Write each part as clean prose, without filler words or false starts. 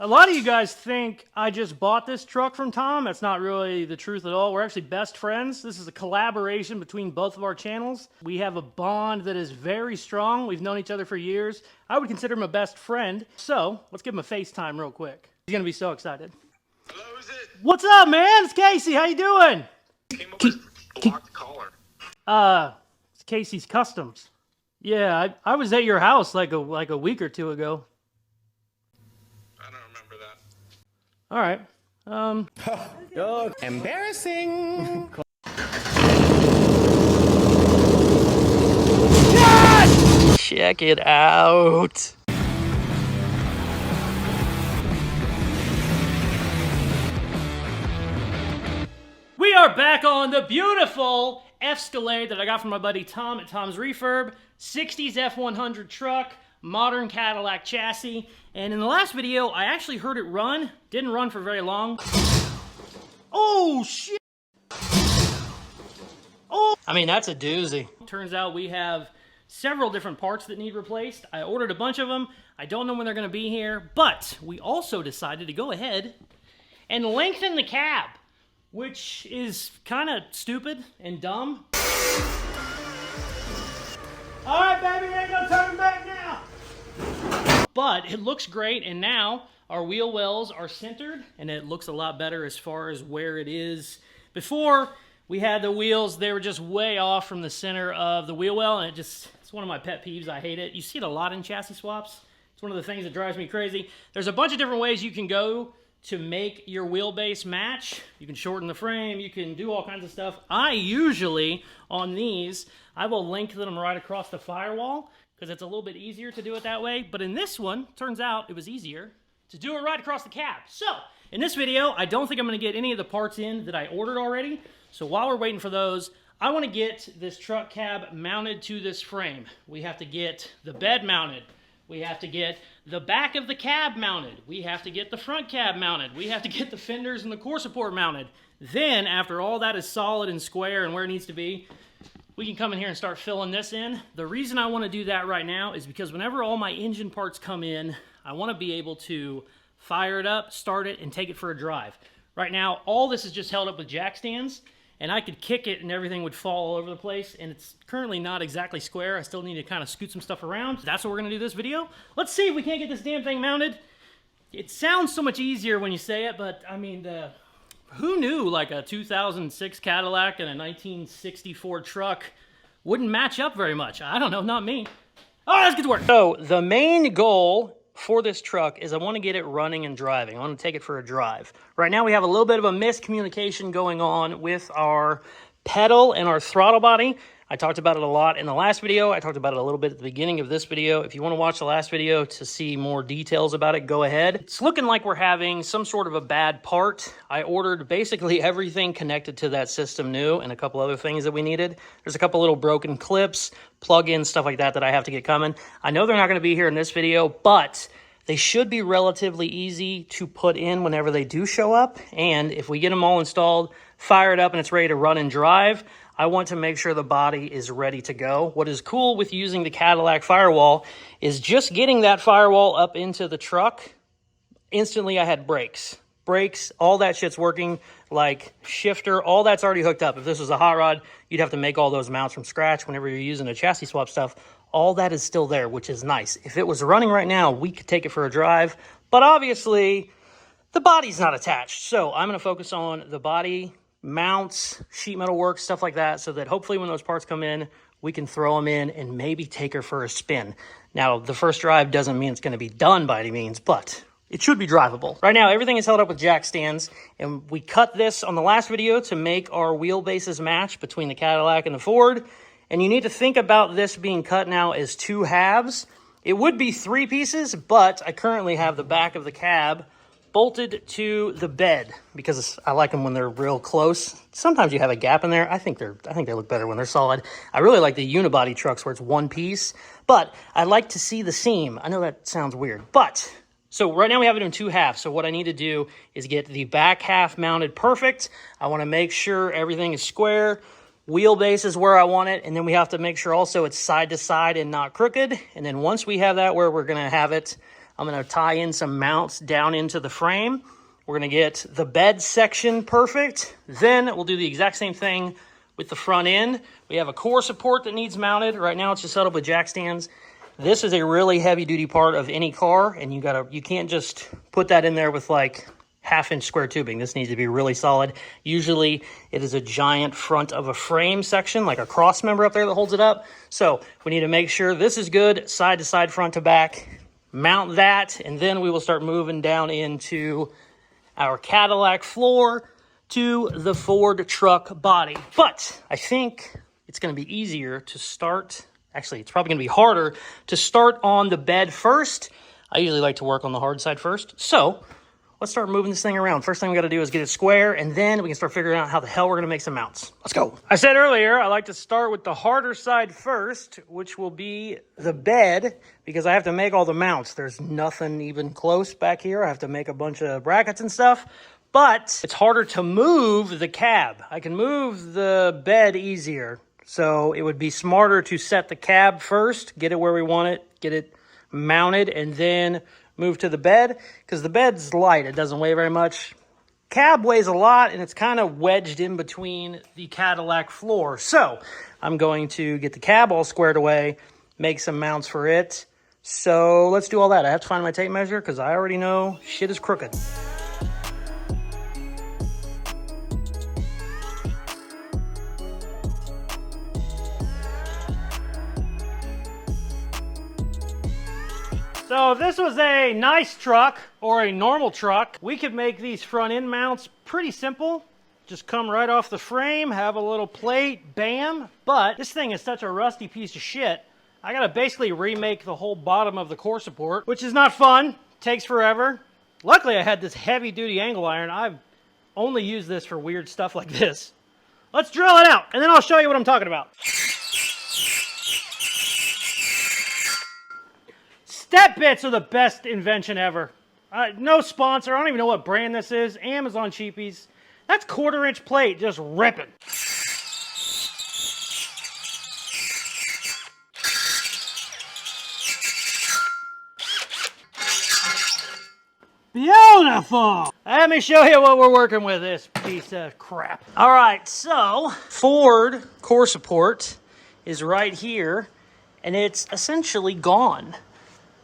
A lot of you guys think I just bought this truck from Tom. That's not really the truth at all. We're actually best friends. This is a collaboration between both of our channels. We have a bond that is very strong. We've known each other for years. I would consider him a best friend. So let's give him a FaceTime real quick. He's gonna be so excited. Hello, is it? What's up, man? It's Casey. How you doing? Came up with blocked caller. It's Caseyscustoms. Yeah, I was at your house like a week or two ago. I don't remember that. All right. Oh, embarrassing. Check it out. We are back on the beautiful F-SCALADE that I got from my buddy Tom at Tom's Refurb. 60s F100 truck, modern Cadillac chassis. And in the last video, I actually heard it run. Didn't run for very long. Oh, shit. Oh, I mean, that's a doozy. Turns out we have several different parts that need replaced. I ordered a bunch of them. I don't know when they're going to be here, but we also decided to go ahead and lengthen the cab, which is kind of stupid and dumb. All right, baby, ain't no turning back now. But it looks great, and now our wheel wells are centered, and it looks a lot better as far as where it is. Before we had the wheels, they were just way off from the center of the wheel well, and it's one of my pet peeves. I hate it. You see it a lot in chassis swaps. It's one of the things that drives me crazy. There's a bunch of different ways you can go to make your wheelbase match. You can shorten the frame, you can do all kinds of stuff. I usually, on these, I will lengthen them right across the firewall because it's a little bit easier to do it that way. But in this one, turns out it was easier to do it right across the cab. So, in this video, I don't think I'm gonna get any of the parts in that I ordered already. So while we're waiting for those, I wanna get this truck cab mounted to this frame. We have to get the bed mounted. We have to get the back of the cab mounted. We have to get the front cab mounted. We have to get the fenders and the core support mounted. Then, after all that is solid and square and where it needs to be, we can come in here and start filling this in. The reason I want to do that right now is because whenever all my engine parts come in, I want to be able to fire it up, start it, and take it for a drive. Right now, all this is just held up with jack stands, and I could kick it and everything would fall all over the place, and it's currently not exactly square. I still need to kind of scoot some stuff around. That's what we're gonna do this video. Let's see if we can't get this damn thing mounted. It sounds so much easier when you say it, but I mean, who knew like a 2006 Cadillac and a 1964 truck wouldn't match up very much? I don't know, not me. All right, let's get to work. So the main goal for this truck is I want to get it running and driving. I want to take it for a drive. Right now we have a little bit of a miscommunication going on with our pedal and our throttle body. I talked about it a lot in the last video. I talked about it a little bit at the beginning of this video. If you want to watch the last video to see more details about it, go ahead. It's looking like we're having some sort of a bad part. I ordered basically everything connected to that system new and a couple other things that we needed. There's a couple little broken clips, plug-ins, stuff like that I have to get coming. I know they're not going to be here in this video, but they should be relatively easy to put in whenever they do show up. And if we get them all installed, fire it up, and it's ready to run and drive, I want to make sure the body is ready to go. What is cool with using the Cadillac firewall is just getting that firewall up into the truck. Instantly, I had brakes. Brakes, all that shit's working, like shifter, all that's already hooked up. If this was a hot rod, you'd have to make all those mounts from scratch whenever you're using a chassis swap stuff. All that is still there, which is nice. If it was running right now, we could take it for a drive, but obviously the body's not attached. So I'm gonna focus on the body, mounts, sheet metal work, stuff like that, so that hopefully when those parts come in, we can throw them in and maybe take her for a spin. Now, the first drive doesn't mean it's gonna be done by any means, but it should be drivable. Right now, everything is held up with jack stands, and we cut this on the last video to make our wheelbases match between the Cadillac and the Ford. And you need to think about this being cut now as two halves. It would be three pieces, but I currently have the back of the cab bolted to the bed because I like them when they're real close. Sometimes you have a gap in there. I think they look better when they're solid. I really like the unibody trucks where it's one piece, but I like to see the seam. I know that sounds weird, but so right now we have it in two halves. So what I need to do is get the back half mounted perfect. I want to make sure everything is square. Wheelbase is where I want it, and then we have to make sure also it's side to side and not crooked. And then once we have that where we're going to have it I'm going to tie in some mounts down into the frame. We're going to get the bed section perfect. Then we'll do the exact same thing with the front end. We have a core support that needs mounted. Right now it's just set up with jack stands. This is a really heavy duty part of any car, and you can't just put that in there with like 1/2-inch square tubing. This needs to be really solid. Usually it is a giant front of a frame section, like a cross member up there that holds it up. So we need to make sure this is good, side to side, front to back. Mount that, and then we will start moving down into our Cadillac floor to the Ford truck body. But I think it's going to be easier to start. Actually, it's probably going to be harder to start on the bed first. I usually like to work on the hard side first. So let's start moving this thing around. First thing we got to do is get it square, and then we can start figuring out how the hell we're going to make some mounts. Let's go. I said earlier, I like to start with the harder side first, which will be the bed, because I have to make all the mounts. There's nothing even close back here. I have to make a bunch of brackets and stuff, but it's harder to move the cab. I can move the bed easier, so it would be smarter to set the cab first, get it where we want it, get it mounted, and then move to the bed, because the bed's light. It doesn't weigh very much. Cab weighs a lot, and it's kind of wedged in between the Cadillac floor. So I'm going to get the cab all squared away, make some mounts for it. So let's do all that. I have to find my tape measure because I already know shit is crooked. So if this was a nice truck or a normal truck, we could make these front end mounts pretty simple. Just come right off the frame, have a little plate, bam. But this thing is such a rusty piece of shit, I gotta basically remake the whole bottom of the core support, which is not fun, takes forever. Luckily I had this heavy duty angle iron. I've only used this for weird stuff like this. Let's drill it out, and then I'll show you what I'm talking about. Step bits are the best invention ever. No sponsor. I don't even know what brand this is. Amazon cheapies. That's 1/4-inch plate just ripping. Beautiful. Let me show you what we're working with, this piece of crap. All right, so Ford core support is right here, and it's essentially gone.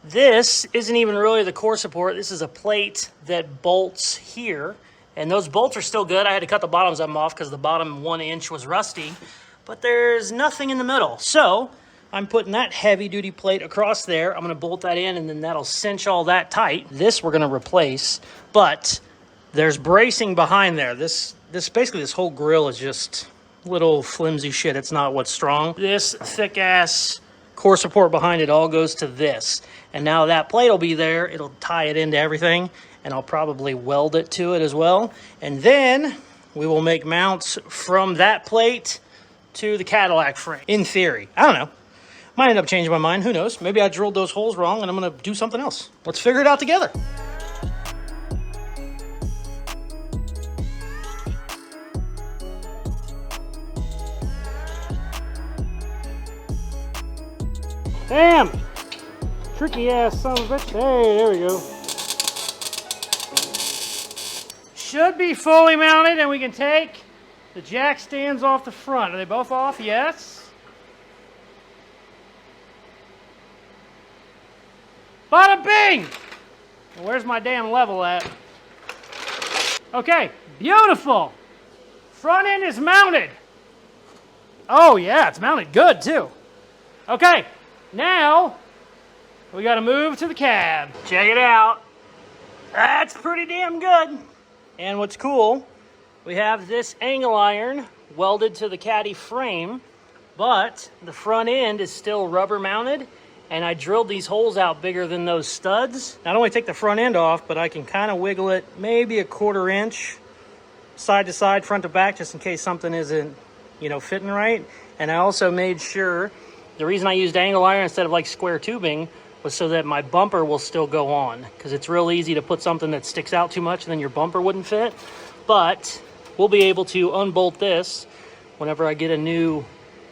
This isn't even really the core support. This is a plate that bolts here, and those bolts are still good. I had to cut the bottoms of them off because the bottom 1 inch was rusty, but there's nothing in the middle. So I'm putting that heavy duty plate across there. I'm gonna bolt that in, and then that'll cinch all that tight. This we're gonna replace, but there's bracing behind there. This basically, this whole grill is just little flimsy shit. It's not what's strong. This thick ass core support behind it all goes to this. And now that plate will be there. It'll tie it into everything, and I'll probably weld it to it as well. And then we will make mounts from that plate to the Cadillac frame. In theory. I don't know. Might end up changing my mind. Who knows? Maybe I drilled those holes wrong and I'm going to do something else. Let's figure it out together. Damn! Tricky ass son of a bitch. Hey, there we go. Should be fully mounted, and we can take the jack stands off the front. Are they both off? Yes. Bada bing! Where's my damn level at? Okay, beautiful. Front end is mounted. Oh yeah, it's mounted good too. Okay. Now, we got to move to the cab. Check it out. That's pretty damn good. And what's cool, we have this angle iron welded to the caddy frame, but the front end is still rubber mounted, and I drilled these holes out bigger than those studs. Not only take the front end off, but I can kind of wiggle it maybe 1/4 inch side to side, front to back, just in case something isn't, fitting right. And I also made sure, the reason I used angle iron instead of like square tubing was so that my bumper will still go on, because it's real easy to put something that sticks out too much and then your bumper wouldn't fit. But we'll be able to unbolt this whenever I get a new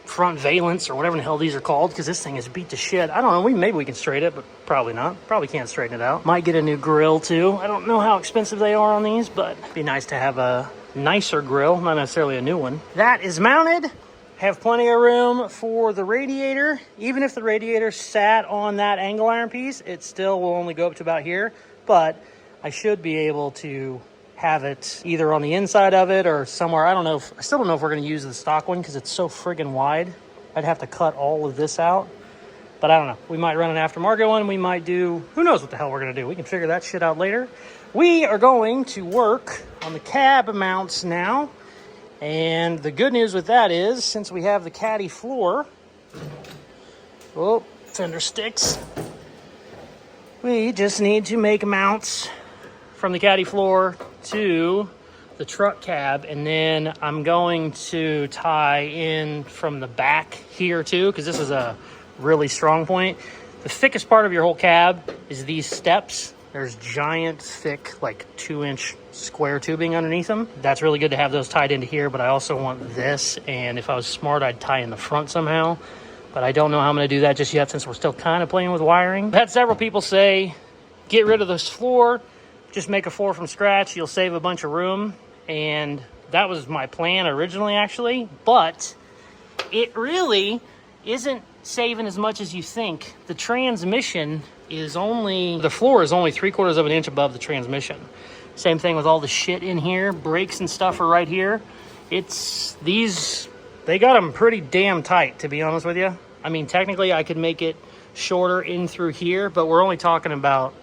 front valence or whatever the hell these are called, because this thing is beat to shit. I don't know, maybe we can straighten it, but probably not. Probably can't straighten it out. Might get a new grill too. I don't know how expensive they are on these, but it'd be nice to have a nicer grill, not necessarily a new one. That is mounted. Have plenty of room for the radiator. Even if the radiator sat on that angle iron piece, it still will only go up to about here, but I should be able to have it either on the inside of it or somewhere. I don't know I still don't know if we're going to use the stock one because it's so friggin' wide. I'd have to cut all of this out, but I don't know. We might run an aftermarket one. We might do, who knows what the hell we're going to do. We can figure that shit out later. We are going to work on the cab mounts now. And the good news with that is, since we have the caddy floor, oh, fender sticks, we just need to make mounts from the caddy floor to the truck cab, and then I'm going to tie in from the back here too, because this is a really strong point. The thickest part of your whole cab is these steps. There's giant, thick, like 2-inch square tubing underneath them. That's really good to have those tied into here, but I also want this, and if I was smart, I'd tie in the front somehow. But I don't know how I'm going to do that just yet, since we're still kind of playing with wiring. I've had several people say, get rid of this floor, just make a floor from scratch, you'll save a bunch of room. And that was my plan originally, actually, but it really isn't saving as much as you think. The transmission is only, the floor is only 3/4 of an inch above the transmission. Same thing with all the shit in here. Brakes and stuff are right here. It's these, they got them pretty damn tight, to be honest with you. I mean, technically I could make it shorter in through here, but we're only talking about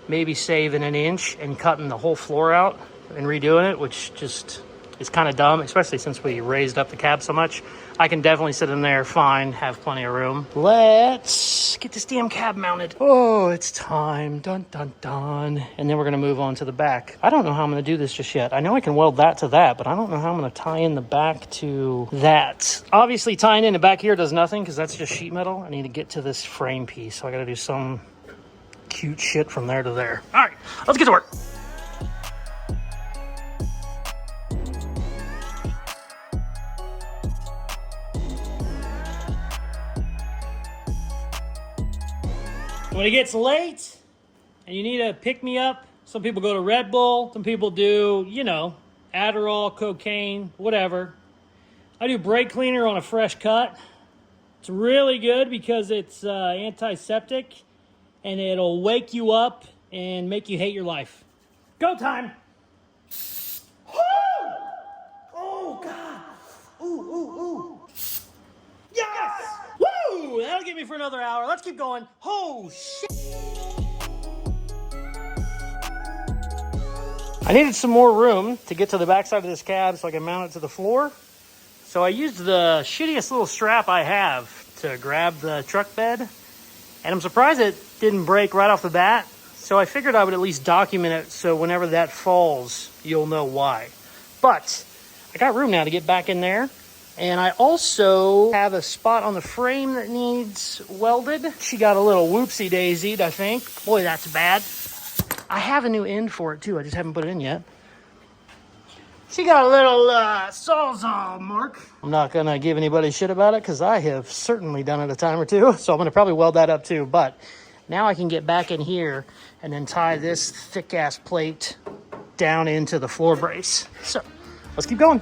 maybe saving an inch and cutting the whole floor out and redoing it, which just is kind of dumb, especially since we raised up the cab so much. I can definitely sit in there fine, have plenty of room. Let's get this damn cab mounted. Oh, it's time. Dun, dun, dun. And then we're gonna move on to the back. I don't know how I'm gonna do this just yet. I know I can weld that to that, but I don't know how I'm gonna tie in the back to that. Obviously, tying in the back here does nothing because that's just sheet metal. I need to get to this frame piece, so I gotta do some cute shit from there to there. All right, let's get to work. When it gets late and you need to pick me up, some people go to Red Bull, some people do, you know, Adderall, cocaine, whatever. I do brake cleaner on a fresh cut. It's really good because it's antiseptic and it'll wake you up and make you hate your life. Go time! Woo! Oh, God! Ooh, ooh, ooh! Yes! Woo! That'll get me for another hour. Let's keep going. Oh, shit! I needed some more room to get to the backside of this cab so I can mount it to the floor. So I used the shittiest little strap I have to grab the truck bed. And I'm surprised it didn't break right off the bat. So I figured I would at least document it so whenever that falls, you'll know why. But I got room now to get back in there. And I also have a spot on the frame that needs welded. She got a little whoopsie-daisied, I think. Boy, that's bad. I have a new end for it, too. I just haven't put it in yet. She got a little sawzall mark. I'm not going to give anybody shit about it because I have certainly done it a time or two. So I'm going to probably weld that up, too. But now I can get back in here and then tie this thick-ass plate down into the floor brace. So let's keep going.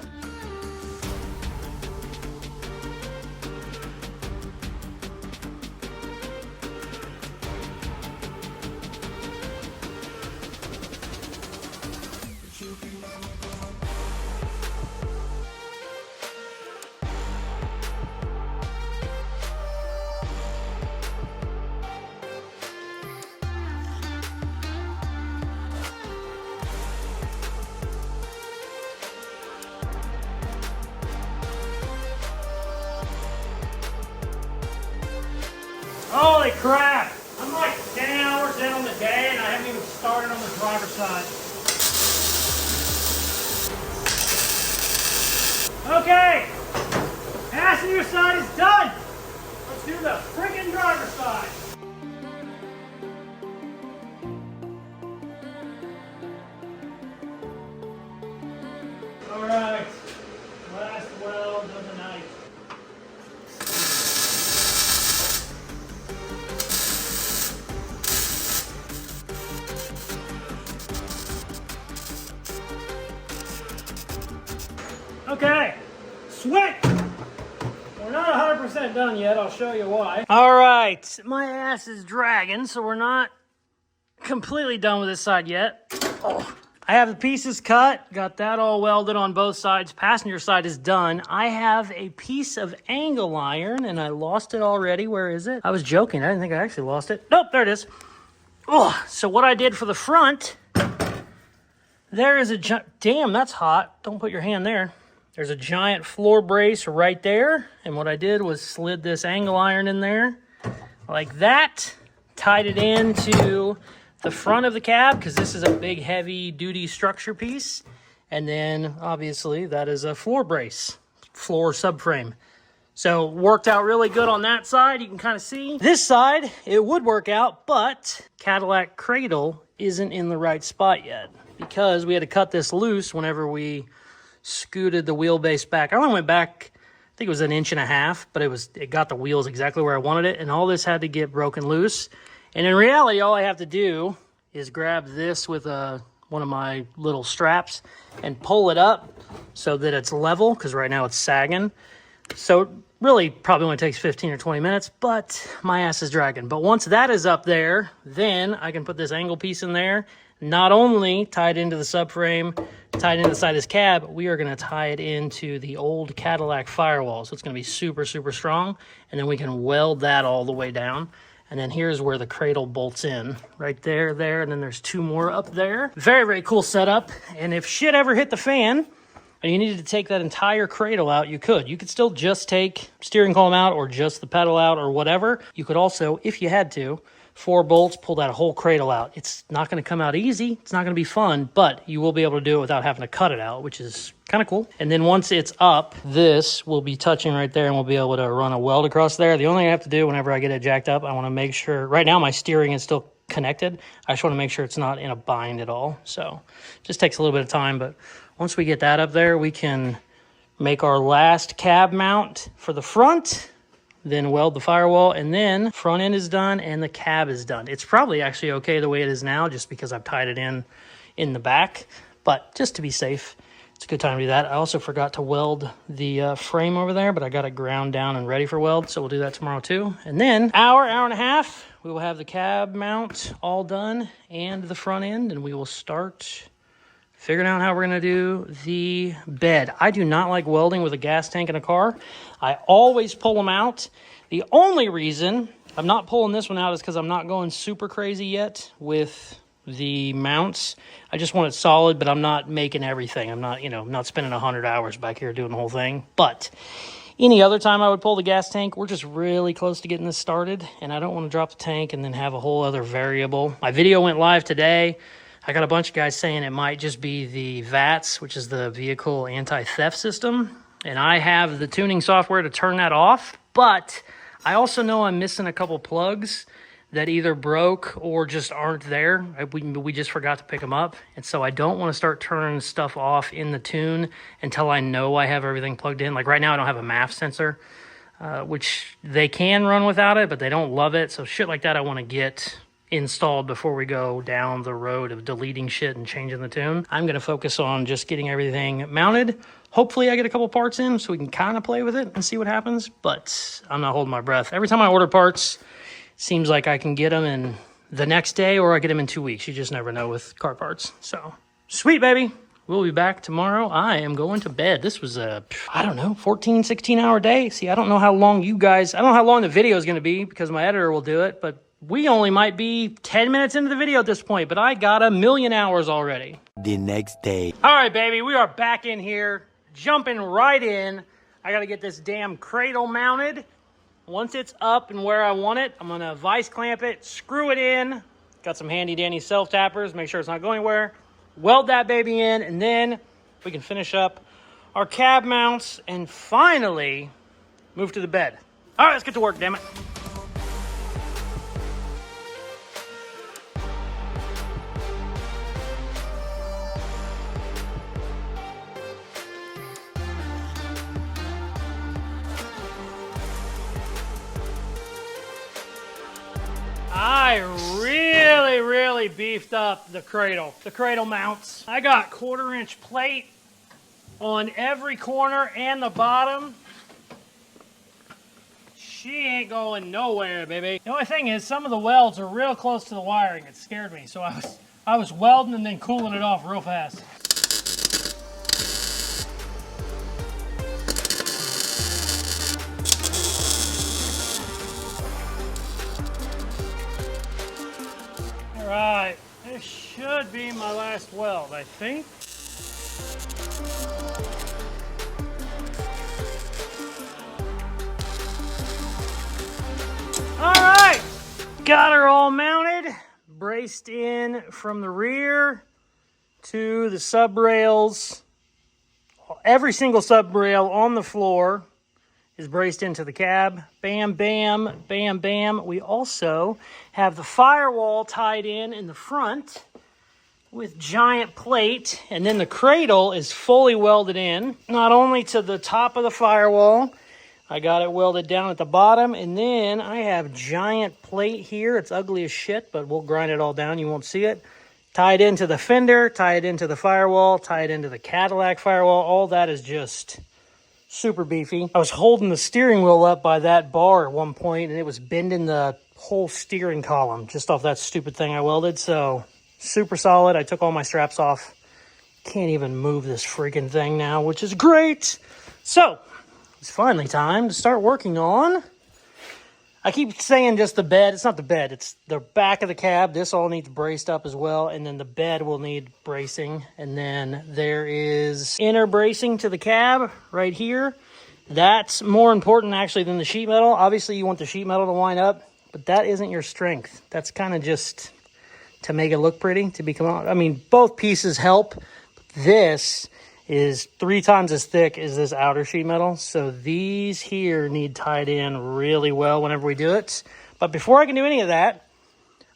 Holy crap! I'm like 10 hours in on the day and I haven't even started on the driver's side. Okay! Passenger side is done! Let's do the friggin' driver's side! Alright, last weld of the night. Okay, sweat. We're not 100% done yet. I'll show you why. All right, my ass is dragging, so we're not completely done with this side yet. Oh. I have the pieces cut, got that all welded on both sides. Passenger side is done. I have a piece of angle iron, and I lost it already. Where is it? I was joking. I didn't think I actually lost it. Nope, there it is. Oh, so what I did for the front, there is a damn, that's hot. Don't put your hand there. There's a giant floor brace right there. And what I did was slid this angle iron in there like that, tied it into the front of the cab, because this is a big heavy duty structure piece. And then obviously that is a floor brace, floor subframe. So worked out really good on that side. You can kind of see this side, it would work out, but Cadillac Cradle isn't in the right spot yet because we had to cut this loose whenever we scooted the wheelbase back. I only went back, I think it was 1.5 inches, but it got the wheels exactly where I wanted it. And all this had to get broken loose. And in reality, all I have to do is grab this with one of my little straps and pull it up so that it's level, because right now it's sagging. So really probably only takes 15 or 20 minutes, but my ass is dragging. But once that is up there, then I can put this angle piece in there, not only tied into the subframe, tied into the side of this cab, we are going to tie it into the old Cadillac firewall. So it's going to be super, super strong. And then we can weld that all the way down. And then here's where the cradle bolts in, right there, and then there's 2 more up there. Very, very cool setup. And if shit ever hit the fan and you needed to take that entire cradle out, you could. You could still just take steering column out or just the pedal out or whatever. You could also, if you had to, 4 bolts, pull that whole cradle out. It's not going to come out easy. It's not going to be fun, but you will be able to do it without having to cut it out, which is kind of cool. And then once it's up, this will be touching right there and we'll be able to run a weld across there. The only thing I have to do whenever I get it jacked up, I want to make sure, right now my steering is still connected. I just want to make sure it's not in a bind at all. So it just takes a little bit of time, but once we get that up there, we can make our last cab mount for the front, then weld the firewall, and then front end is done and the cab is done. It's probably actually okay the way it is now just because I've tied it in the back, but just to be safe, it's a good time to do that. I also forgot to weld the frame over there, but I got it ground down and ready for weld, so we'll do that tomorrow too. And then hour and a half, we will have the cab mount all done and the front end, and we will start figuring out how we're going to do the bed. I do not like welding with a gas tank in a car. I always pull them out. The only reason I'm not pulling this one out is because I'm not going super crazy yet with the mounts. I just want it solid, but I'm not making everything. I'm not, I'm not spending 100 hours back here doing the whole thing. But any other time I would pull the gas tank, we're just really close to getting this started, and I don't want to drop the tank and then have a whole other variable. My video went live today. I got a bunch of guys saying it might just be the VATS, which is the vehicle anti-theft system. And I have the tuning software to turn that off. But I also know I'm missing a couple plugs that either broke or just aren't there. We just forgot to pick them up. And so I don't want to start turning stuff off in the tune until I know I have everything plugged in. Like right now I don't have a MAF sensor, which they can run without it, but they don't love it. So shit like that I want to get installed before we go down the road of deleting shit and changing the tune. I'm going to focus on just getting everything mounted. Hopefully I get a couple parts in so we can kind of play with it and see what happens, but I'm not holding my breath. Every time I order parts, it seems like I can get them in the next day or I get them in 2 weeks. You just never know with car parts. So, sweet baby. We'll be back tomorrow. I am going to bed. This was a, 14, 16 hour day. See, I don't know how long I don't know how long the video is going to be because my editor will do it, but we only might be 10 minutes into the video at this point, but I got 1,000,000 hours already. The next day. All right, baby, we are back in here, jumping right in. I got to get this damn cradle mounted. Once it's up and where I want it, I'm going to vice clamp it, screw it in. Got some handy dandy self-tappers, make sure it's not going anywhere. Weld that baby in, and then we can finish up our cab mounts and finally move to the bed. All right, let's get to work, damn it. I really beefed up the cradle mounts. I got 1/4 inch plate on every corner and the bottom. She ain't going nowhere, baby. The only thing is some of the welds are real close to the wiring. It scared me, so I was welding and then cooling it off real fast. All right, this should be my last weld, I think. All right, got her all mounted, braced in from the rear to the sub rails. Every single sub rail on the floor is braced into the cab. Bam, bam, bam, bam. We also have the firewall tied in the front with giant plate, and then the cradle is fully welded in, not only to the top of the firewall, I got it welded down at the bottom, and then I have giant plate here. It's ugly as shit, but we'll grind it all down. You won't see it. Tied into the fender, tie it into the firewall, tie it into the Cadillac firewall. All that is just super beefy. I was holding the steering wheel up by that bar at one point, and it was bending the whole steering column just off that stupid thing I welded. So super solid. I took all my straps off. Can't even move this freaking thing now, which is great. So it's finally time to start working on, I keep saying just the bed. It's not the bed. It's the back of the cab. This all needs braced up as well. And then the bed will need bracing. And then there is inner bracing to the cab right here. That's more important actually than the sheet metal. Obviously you want the sheet metal to line up, but that isn't your strength. That's kind of just to make it look pretty, to become, I mean, both pieces help. This is 3 times as thick as this outer sheet metal. So these here need tied in really well whenever we do it. But before I can do any of that,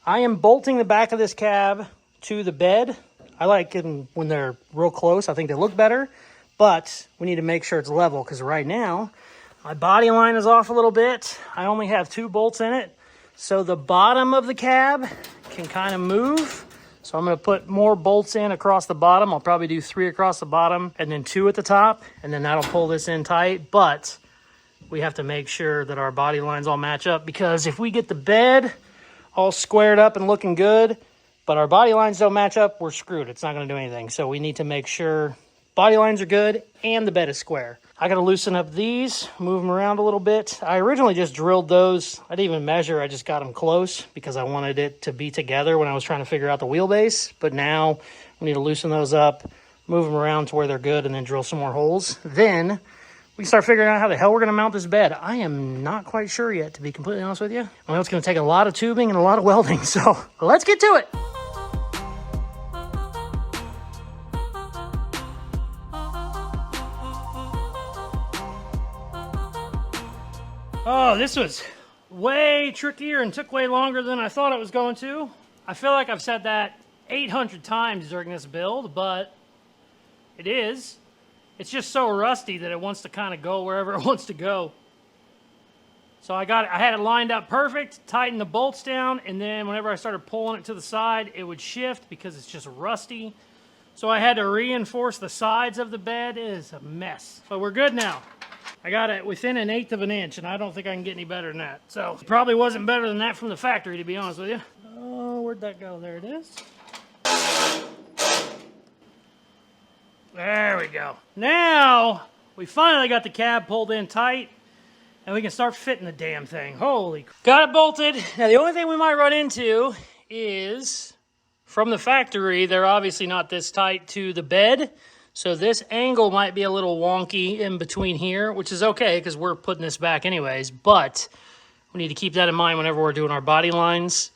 I am bolting the back of this cab to the bed. I like them when they're real close. I think they look better, but we need to make sure it's level because right now my body line is off a little bit. I only have 2 bolts in it. So the bottom of the cab can kind of move. So I'm going to put more bolts in across the bottom. I'll probably do 3 across the bottom and then 2 at the top. And then that'll pull this in tight. But we have to make sure that our body lines all match up. Because if we get the bed all squared up and looking good, but our body lines don't match up, we're screwed. It's not going to do anything. So we need to make sure body lines are good and the bed is square. I got to loosen up these, move them around a little bit. I originally just drilled those. I didn't even measure. I just got them close because I wanted it to be together when I was trying to figure out the wheelbase. But now we need to loosen those up, move them around to where they're good, and then drill some more holes. Then we can start figuring out how the hell we're going to mount this bed. I am not quite sure yet, to be completely honest with you. I know it's going to take a lot of tubing and a lot of welding. So let's get to it. Oh, this was way trickier and took way longer than I thought it was going to. I feel like I've said that 800 times during this build, but it is. It's just so rusty that it wants to kind of go wherever it wants to go. So I had it lined up perfect, tightened the bolts down, and then whenever I started pulling it to the side, it would shift because it's just rusty. So I had to reinforce the sides of the bed. It is a mess. But we're good now. I got it within 1/8 of an inch, and I don't think I can get any better than that. So it probably wasn't better than that from the factory, to be honest with you. Oh, where'd that go? There it is. There we go. Now, we finally got the cab pulled in tight, and we can start fitting the damn thing. Holy crap. Got it bolted. Now, the only thing we might run into is, from the factory, they're obviously not this tight to the bed. So this angle might be a little wonky in between here, which is okay because we're putting this back anyways, but we need to keep that in mind whenever we're doing our body lines.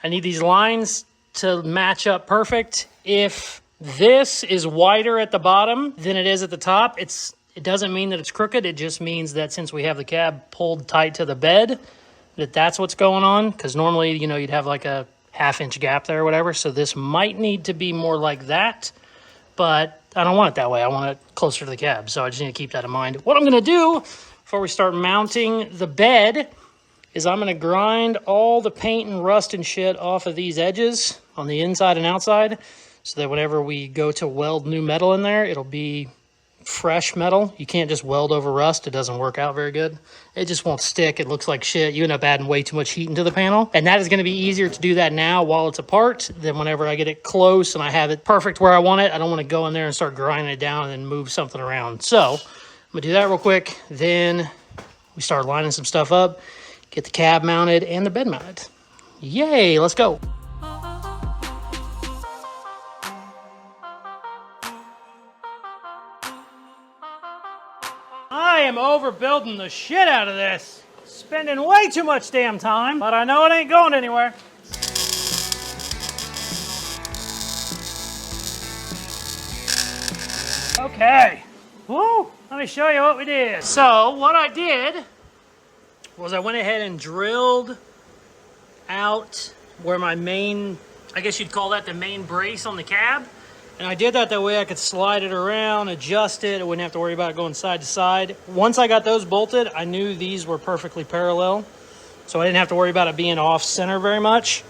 I need these lines to match up perfect. If this is wider at the bottom than it is at the top, it doesn't mean that it's crooked. It just means that since we have the cab pulled tight to the bed, that's what's going on. Because normally, you know, you'd have like a 1/2 inch gap there or whatever. So this might need to be more like that, but I don't want it that way. I want it closer to the cab, so I just need to keep that in mind. What I'm going to do before we start mounting the bed is I'm going to grind all the paint and rust and shit off of these edges on the inside and outside so that whenever we go to weld new metal in there, it'll be fresh metal. You can't just weld over rust. It doesn't work out very good. It just won't stick. It looks like shit. You end up adding way too much heat into the panel. And that is going to be easier to do that now while it's apart than whenever I get it close and I have it perfect where I want it. I don't want to go in there and start grinding it down and then move something around. So I'm going to do that real quick. Then we start lining some stuff up, get the cab mounted and the bed mounted. Yay, let's go. I am overbuilding the shit out of this. Spending way too much damn time, but I know it ain't going anywhere. Okay. Woo! Let me show you what we did. So what I did was I went ahead and drilled out where my main, I guess you'd call that the main brace on the cab. And I did that way I could slide it around, adjust it. I wouldn't have to worry about it going side to side. Once I got those bolted, I knew these were perfectly parallel. So I didn't have to worry about it being off center very much.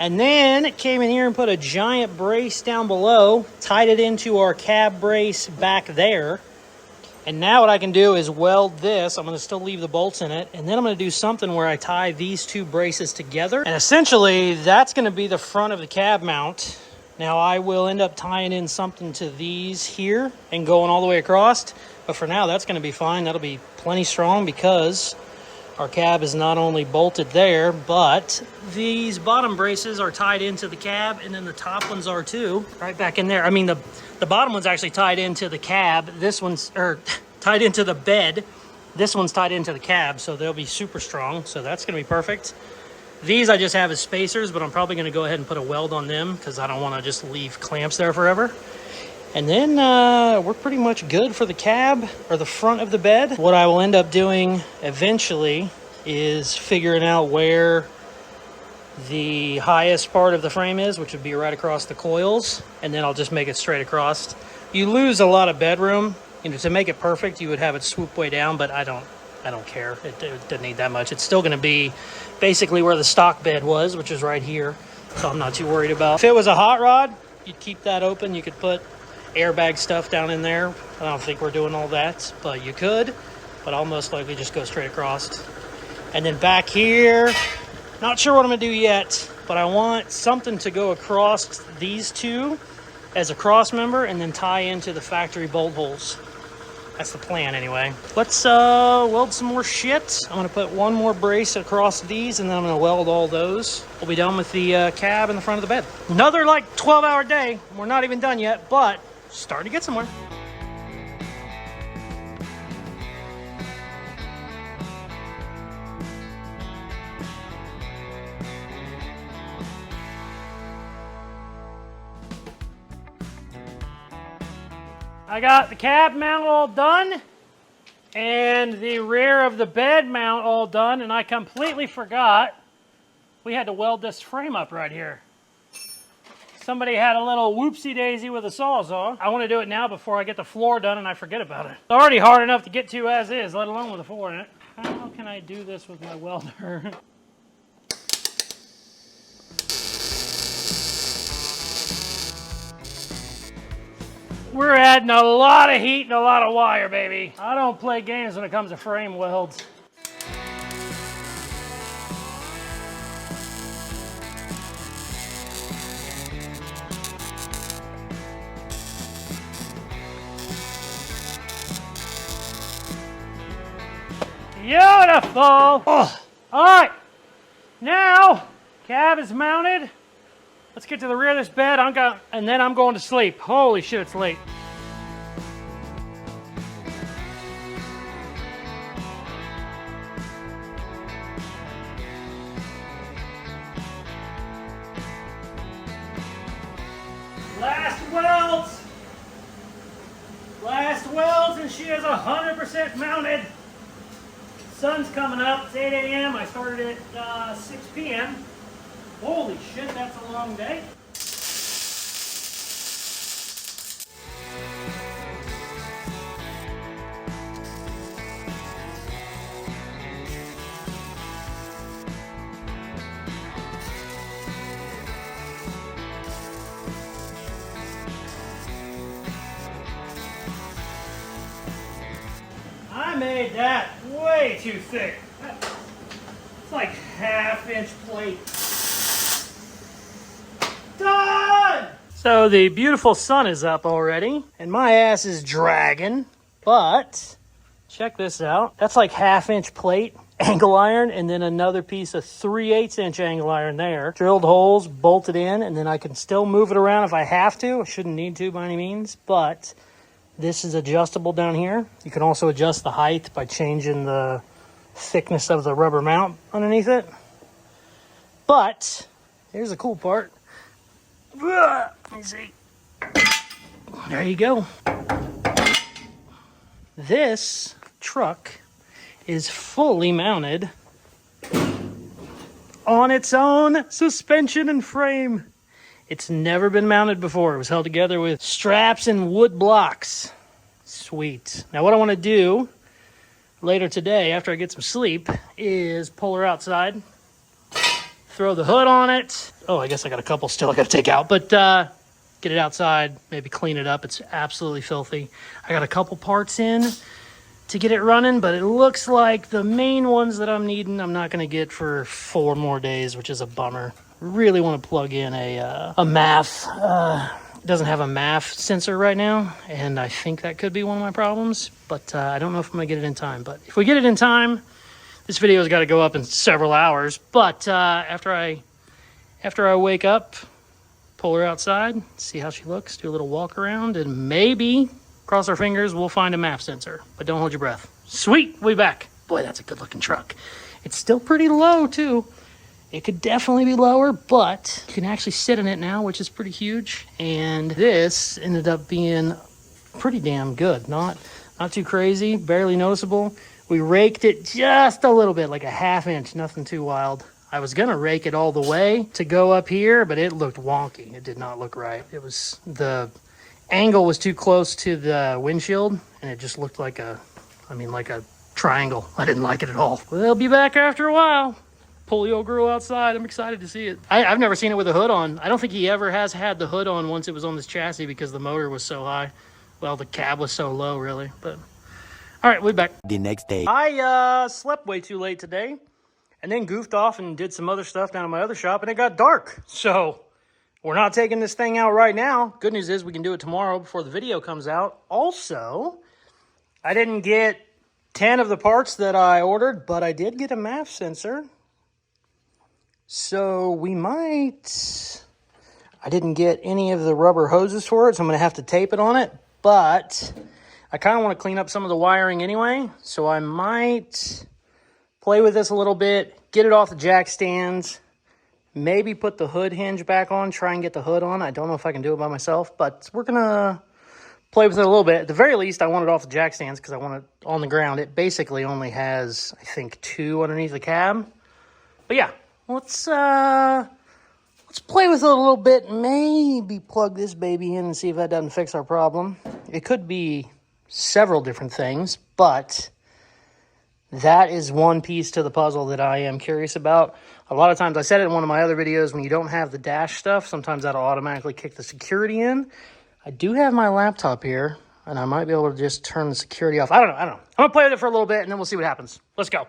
And then it came in here and put a giant brace down below, tied it into our cab brace back there. And now what I can do is weld this. I'm going to still leave the bolts in it. And then I'm going to do something where I tie these two braces together. And essentially, that's going to be the front of the cab mount. Now I will end up tying in something to these here and going all the way across. But for now, that's going to be fine. That'll be plenty strong because our cab is not only bolted there, but these bottom braces are tied into the cab, and then the top ones are too, right back in there. I mean, the bottom one's actually tied into the cab. This one's tied into the bed. This one's tied into the cab, so they'll be super strong. So that's going to be perfect. These I just have as spacers, but I'm probably going to go ahead and put a weld on them because I don't want to just leave clamps there forever. And then we're pretty much good for the cab or the front of the bed. What I will end up doing eventually is figuring out where the highest part of the frame is, which would be right across the coils, and then I'll just make it straight across. You lose a lot of bedroom. You know, to make it perfect, you would have it swoop way down, but I don't care. It doesn't need that much. It's still going to be basically where the stock bed was, which is right here. So I'm not too worried about. If it was a hot rod, you'd keep that open. You could put airbag stuff down in there. I don't think we're doing all that, but you could. But I'll most likely just go straight across. And then back here, not sure what I'm going to do yet, but I want something to go across these two as a cross member and then tie into the factory bolt holes. That's the plan anyway. Let's weld some more shit. I'm going to put one more brace across these and then I'm going to weld all those. We'll be done with the cab in the front of the bed. Another like 12-hour day. We're not even done yet, but starting to get somewhere. I got the cab mount all done and the rear of the bed mount all done, and I completely forgot we had to weld this frame up right here. Somebody had a little whoopsie daisy with a sawzall. I want to do it now before I get the floor done and I forget about it. It's already hard enough to get to as is, let alone with a floor in it. How can I do this with my welder? We're adding a lot of heat and a lot of wire, baby. I don't play games when it comes to frame welds. Beautiful. Oh. All right, now cab is mounted. Let's get to the rear of this bed, and then I'm going to sleep. Holy shit, it's late. Last welds, and she is 100% mounted. Sun's coming up, it's 8 a.m. I started at 6 p.m. Holy shit, that's a long day. made that way too thick. It's like half-inch plate. Done! So the beautiful sun is up already, and my ass is dragging, but check this out. That's like half-inch plate, angle iron, and then another piece of 3/8-inch angle iron there. Drilled holes, bolted in, and then I can still move it around if I have to. I shouldn't need to by any means, but this is adjustable down here. You can also adjust the height by changing the thickness of the rubber mount underneath it. But here's the cool part. Let me see. There you go. This truck is fully mounted on its own suspension and frame. It's never been mounted before. It was held together with straps and wood blocks. Sweet. Now what I want to do later today, after I get some sleep, is pull her outside, throw the hood on it. Oh, I guess I got a couple still I got to take out, but get it outside, maybe clean it up. It's absolutely filthy. I got a couple parts in to get it running, but it looks like the main ones that I'm needing, I'm not going to get for 4 more days, which is a bummer. Really want to plug in a MAF. It doesn't have a MAF sensor right now, and I think that could be one of my problems, but I don't know if I'm going to get it in time. But if we get it in time, this video's got to go up in several hours. But after I wake up, pull her outside, see how she looks, do a little walk around, and maybe, cross our fingers, we'll find a MAF sensor. But don't hold your breath. Sweet, we'll be back. Boy, that's a good looking truck. It's still pretty low too. It could definitely be lower, but you can actually sit in it now, which is pretty huge. And this ended up being pretty damn good. Not too crazy, barely noticeable. We raked it just a little bit, like a ½ inch, nothing too wild. I was gonna rake it all the way to go up here, but it looked wonky. It did not look right. It was, the angle was too close to the windshield, and it just looked like a triangle. I didn't like it at all. We'll be back after a while. Pull the old girl outside. I'm excited to see it. I've never seen it with a hood on. I don't think he ever has had the hood on once it was on this chassis because the motor was so high. Well, the cab was so low, really. But all right, we'll be back. The next day. I slept way too late today and then goofed off and did some other stuff down at my other shop, and it got dark. So we're not taking this thing out right now. Good news is we can do it tomorrow before the video comes out. Also, I didn't get 10 of the parts that I ordered, but I did get a MAF sensor. So we might, I didn't get any of the rubber hoses for it, so I'm going to have to tape it on it, but I kind of want to clean up some of the wiring anyway, so I might play with this a little bit, get it off the jack stands, maybe put the hood hinge back on, try and get the hood on. I don't know if I can do it by myself, but we're going to play with it a little bit. At the very least, I want it off the jack stands because I want it on the ground. It basically only has, I think, 2 underneath the cab. But yeah. Let's play with it a little bit, maybe plug this baby in and see if that doesn't fix our problem. It could be several different things, but that is one piece to the puzzle that I am curious about. A lot of times, I said it in one of my other videos, when you don't have the dash stuff, sometimes that'll automatically kick the security in. I do have my laptop here, and I might be able to just turn the security off. I don't know. I'm going to play with it for a little bit, and then we'll see what happens. Let's go.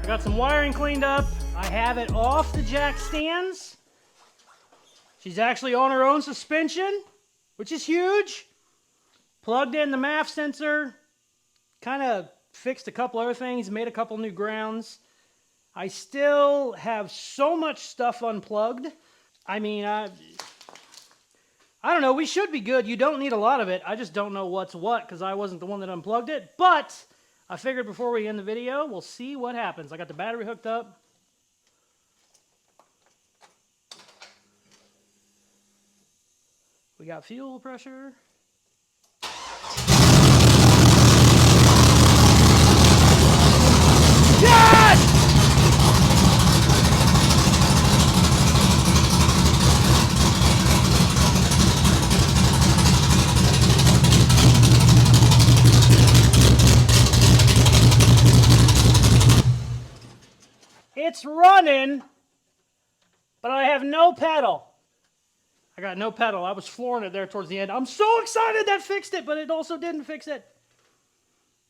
Got some wiring cleaned up. I have it off the jack stands. She's actually on her own suspension, which is huge. Plugged in the MAF sensor. Kind of fixed a couple other things, made a couple new grounds. I still have so much stuff unplugged. I mean, I don't know. We should be good. You don't need a lot of it. I just don't know what's what because I wasn't the one that unplugged it. But I figured before we end the video, we'll see what happens. I got the battery hooked up. We got fuel pressure. Yes! It's running. But I have no pedal. I got no pedal. I was flooring it there towards the end. I'm so excited that fixed it, but it also didn't fix it.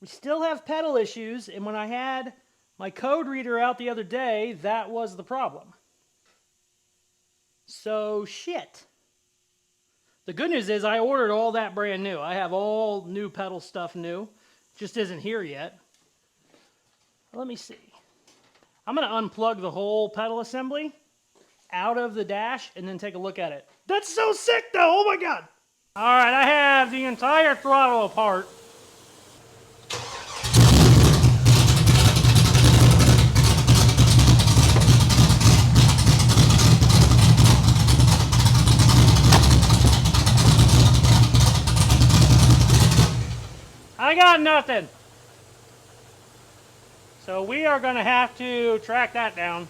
We still have pedal issues, and when I had my code reader out the other day, that was the problem. So, shit. The good news is I ordered all that brand new. I have all new pedal stuff new. Just isn't here yet. Let me see. I'm going to unplug the whole pedal assembly out of the dash and then take a look at it. That's so sick though, oh my god! Alright, I have the entire throttle apart. I got nothing. So we are going to have to track that down.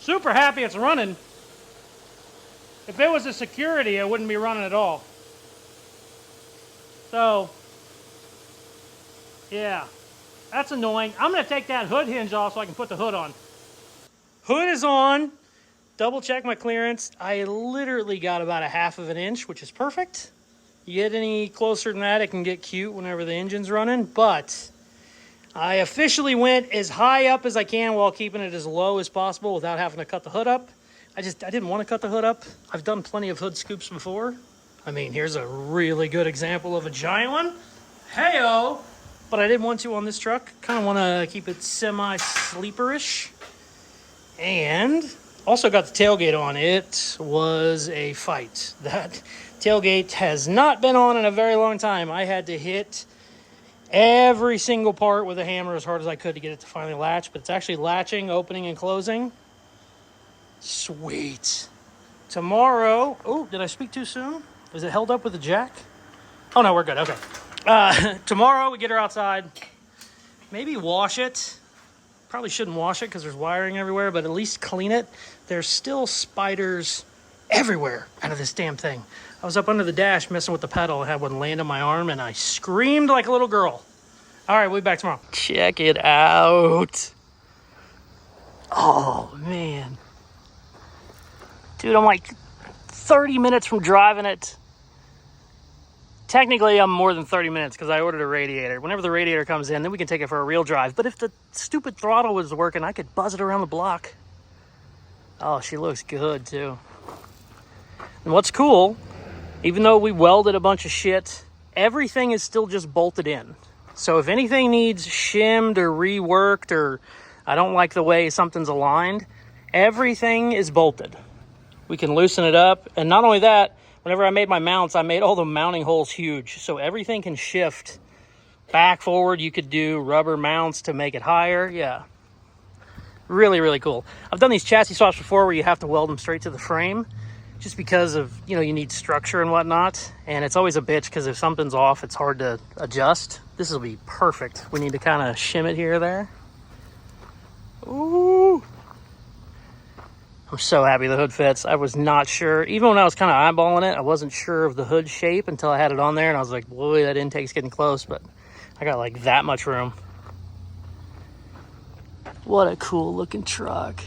Super happy it's running. If it was a security, it wouldn't be running at all. So, yeah, that's annoying. I'm going to take that hood hinge off so I can put the hood on. Hood is on. Double check my clearance. I literally got about 1/2 of an inch, which is perfect. You get any closer than that, it can get cute whenever the engine's running, but I officially went as high up as I can while keeping it as low as possible without having to cut the hood up. I didn't want to cut the hood up. I've done plenty of hood scoops before. I mean, here's a really good example of a giant one. Hey-o! But I didn't want to on this truck. Kind of want to keep it semi-sleeperish. And also got the tailgate on. It was a fight. That tailgate has not been on in a very long time. I had to hit every single part with a hammer as hard as I could to get it to finally latch, but it's actually latching, opening, and closing. Sweet. Tomorrow, oh, did I speak too soon? Is it held up with a jack? Oh no, we're good, okay. Tomorrow we get her outside, maybe wash it. Probably shouldn't wash it because there's wiring everywhere, but at least clean it. There's still spiders everywhere out of this damn thing. I was up under the dash messing with the pedal. I had one land on my arm and I screamed like a little girl. All right, we'll be back tomorrow. Check it out. Oh, man. Dude, I'm like 30 minutes from driving it. Technically, I'm more than 30 minutes because I ordered a radiator. Whenever the radiator comes in, then we can take it for a real drive. But if the stupid throttle was working, I could buzz it around the block. Oh, she looks good, too. And what's cool, even though we welded a bunch of shit, everything is still just bolted in. So if anything needs shimmed or reworked or I don't like the way something's aligned, everything is bolted. We can loosen it up. And not only that, whenever I made my mounts, I made all the mounting holes huge. So everything can shift back, forward. You could do rubber mounts to make it higher. Yeah. Really, really cool. I've done these chassis swaps before where you have to weld them straight to the frame just because of, you know, you need structure and whatnot. And it's always a bitch because if something's off, it's hard to adjust. This will be perfect. We need to kind of shim it here or there. Ooh. I'm so happy the hood fits. I was not sure. Even when I was kind of eyeballing it, I wasn't sure of the hood shape until I had it on there. And I was like, boy, that intake's getting close. But I got like that much room. What a cool looking truck.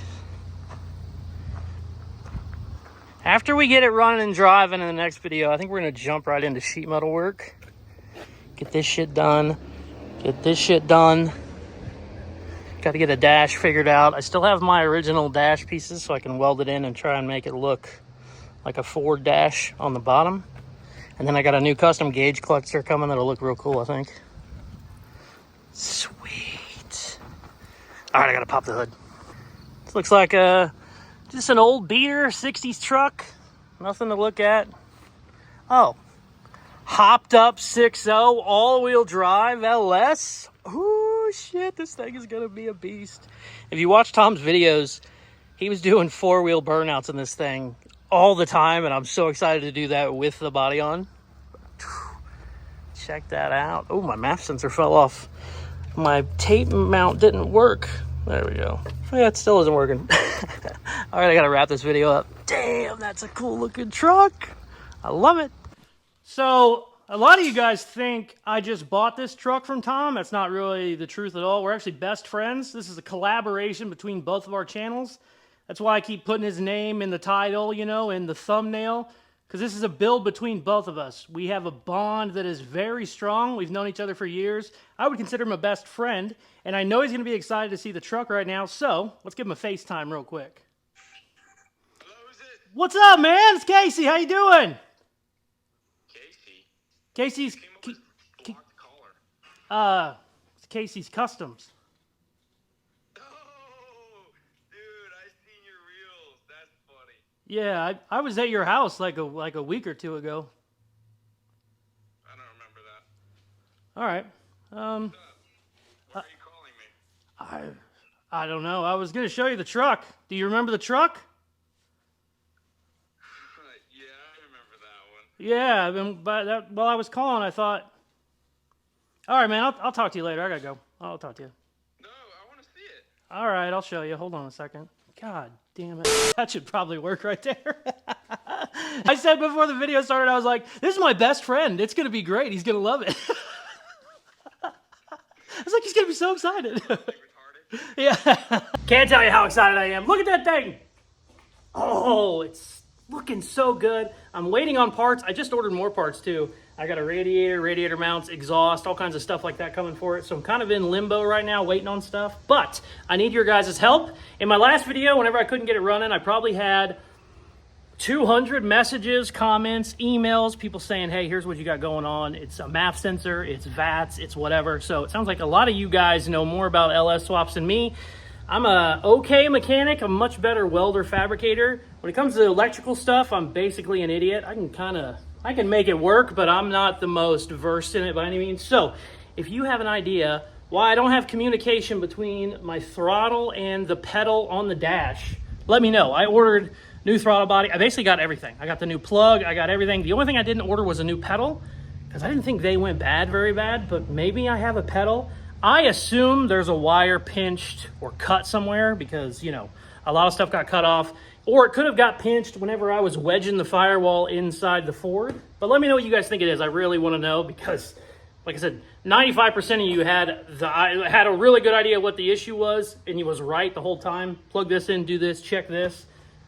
After we get it running and driving in the next video, I think we're going to jump right into sheet metal work. Get this shit done. Get this shit done. Got to get a dash figured out. I still have my original dash pieces so I can weld it in and try and make it look like a Ford dash on the bottom. And then I got a new custom gauge cluster coming that'll look real cool, I think. Sweet. All right, I got to pop the hood. This looks like just an old beater, 60s truck. Nothing to look at. Oh, hopped up 6.0 all-wheel drive LS. Oh shit, this thing is gonna be a beast. If you watch Tom's videos, he was doing 4-wheel burnouts in this thing all the time, and I'm so excited to do that with the body on. Check that out. Oh, my MAF sensor fell off. My tape mount didn't work. There we go. Yeah, it still isn't working. All right, I gotta wrap this video up. Damn, that's a cool looking truck. I love it. So, a lot of you guys think I just bought this truck from Tom. That's not really the truth at all. We're actually best friends. This is a collaboration between both of our channels. That's why I keep putting his name in the title, you know, in the thumbnail, because this is a build between both of us. We have a bond that is very strong. We've known each other for years. I would consider him a best friend, and I know he's going to be excited to see the truck right now, so let's give him a FaceTime real quick. Hello, is it? What's up, man? It's Casey. How you doing? Casey? Casey's... Came up with blocked caller. It's Caseyscustoms. Oh, dude, I seen your reels. That's funny. Yeah, I was at your house like a week or two ago. I don't remember that. All right. Why are you calling me? I don't know. I was going to show you the truck. Do you remember the truck? Yeah, I remember that one. Yeah, while I was calling, I thought, all right, man, I'll talk to you later. I got to go. I'll talk to you. No, I want to see it. All right, I'll show you. Hold on a second. God damn it. That should probably work right there. I said before the video started, I was like, this is my best friend. It's going to be great. He's going to love it. I was like, he's going to be so excited. Yeah. Can't tell you how excited I am. Look at that thing. Oh, it's looking so good. I'm waiting on parts. I just ordered more parts too. I got a radiator mounts, exhaust, all kinds of stuff like that coming for it. So I'm kind of in limbo right now, waiting on stuff. But I need your guys' help. In my last video, whenever I couldn't get it running, I probably had 200 messages, comments, emails, people saying, hey, here's what you got going on. It's a MAF sensor, it's VATs, it's whatever. So it sounds like a lot of you guys know more about LS swaps than me. I'm a okay mechanic, a much better welder fabricator. When it comes to electrical stuff, I'm basically an idiot. I can make it work, but I'm not the most versed in it by any means. So if you have an idea why I don't have communication between my throttle and the pedal on the dash, let me know. I ordered new throttle body. I basically got everything. I got the new plug. I got everything. The only thing I didn't order was a new pedal because I didn't think they went very bad, but maybe I have a pedal. I assume there's a wire pinched or cut somewhere because, you know, a lot of stuff got cut off, or it could have got pinched whenever I was wedging the firewall inside the Ford. But let me know what you guys think it is. I really want to know because, like I said, 95% of you had a really good idea what the issue was, and you was right the whole time. Plug this in, do this, check this.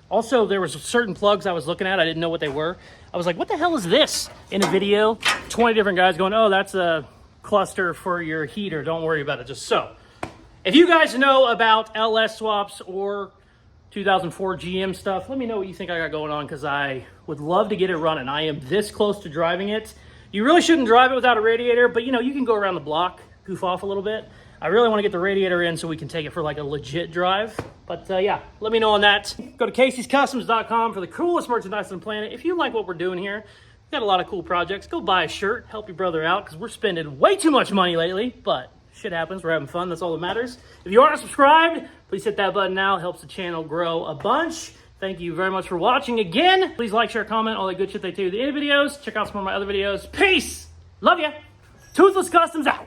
Also, there was certain plugs I was looking at. I didn't know what they were. I was like, what the hell is this? In a video, 20 different guys going, oh, that's a cluster for your heater. Don't worry about it. Just so. If you guys know about LS swaps or 2004 GM stuff, let me know what you think I got going on because I would love to get it running. I am this close to driving it. You really shouldn't drive it without a radiator, but you know, you can go around the block, goof off a little bit. I really want to get the radiator in so we can take it for like a legit drive. But yeah, let me know on that. Go to Caseyscustoms.com for the coolest merchandise on the planet. If you like what we're doing here, we've got a lot of cool projects. Go buy a shirt, help your brother out, because we're spending way too much money lately, but shit happens. We're having fun. That's all that matters. If you aren't subscribed, please hit that button now. It helps the channel grow a bunch. Thank you very much for watching again. Please like, share, comment, all that good shit they do at the end of videos. Check out some of my other videos. Peace! Love ya! Toothless Customs out!